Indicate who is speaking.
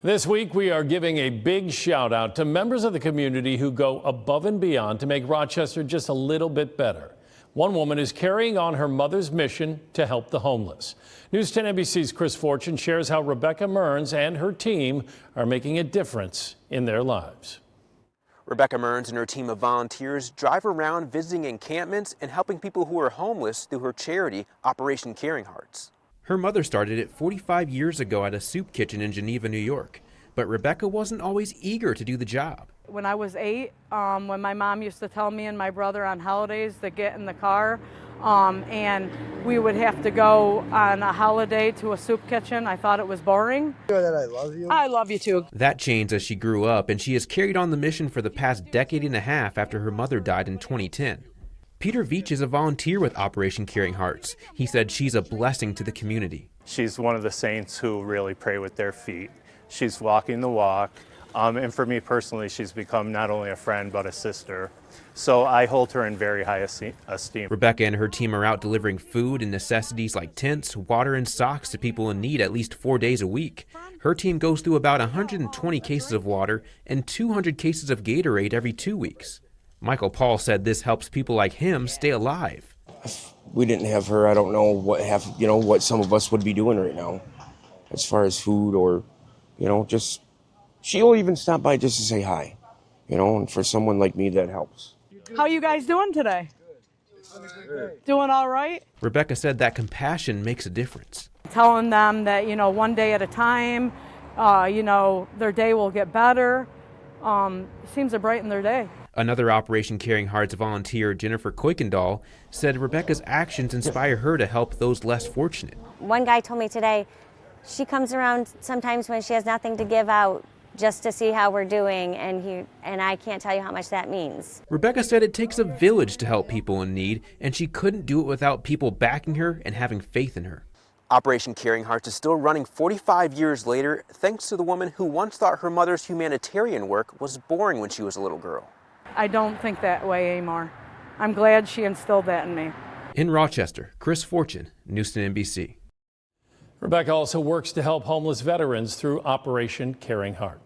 Speaker 1: This week, we are giving a big shout out to members of the community who go above and beyond to make Rochester just a little bit better. One woman is carrying on her mother's mission to help the homeless. News 10 NBC's Chris Fortune shares how Rebecca Mearns and her team are making a difference in their lives.
Speaker 2: Rebecca Mearns and her team of volunteers drive around visiting encampments and helping people who are homeless through her charity, Operation Caring Hearts.
Speaker 3: Her mother started it 45 years ago at a soup kitchen in Geneva, New York. But Rebecca wasn't always eager to do the job.
Speaker 4: When I was 8, when my mom used to tell me and my brother on holidays to get in the car, and we would have to go on a holiday to a soup kitchen, I thought it was boring.
Speaker 5: That I love you.
Speaker 4: I love you too.
Speaker 3: That changed as she grew up, and she has carried on the mission for the past decade and a half after her mother died in 2010. Peter Veach is a volunteer with Operation Caring Hearts. He said she's a blessing to the community.
Speaker 6: She's one of the saints who really pray with their feet. She's walking the walk. And for me personally, she's become not only a friend, but a sister. So I hold her in very high esteem.
Speaker 3: Rebecca and her team are out delivering food and necessities like tents, water, and socks to people in need at least 4 days a week. Her team goes through about 120 cases of water and 200 cases of Gatorade every 2 weeks. Michael Paul said this helps people like him stay alive.
Speaker 5: If we didn't have her, I don't know what some of us would be doing right now, as far as food or, just she'll even stop by just to say hi, and for someone like me, that helps.
Speaker 4: How you guys doing today? Good. Doing all right?
Speaker 3: Rebecca said that compassion makes a difference.
Speaker 4: Telling them that, one day at a time, their day will get better, seems to brighten their day.
Speaker 3: Another Operation Caring Hearts volunteer, Jennifer Kuykendall, said Rebecca's actions inspire her to help those less fortunate.
Speaker 7: One guy told me today she comes around sometimes when she has nothing to give out just to see how we're doing, and I can't tell you how much that means.
Speaker 3: Rebecca said it takes a village to help people in need, and she couldn't do it without people backing her and having faith in her.
Speaker 2: Operation Caring Hearts is still running 45 years later, thanks to the woman who once thought her mother's humanitarian work was boring when she was a little girl.
Speaker 4: I don't think that way anymore. I'm glad she instilled that in me.
Speaker 3: In Rochester, Chris Fortune, News 10 NBC.
Speaker 1: Rebecca also works to help homeless veterans through Operation Caring Hearts.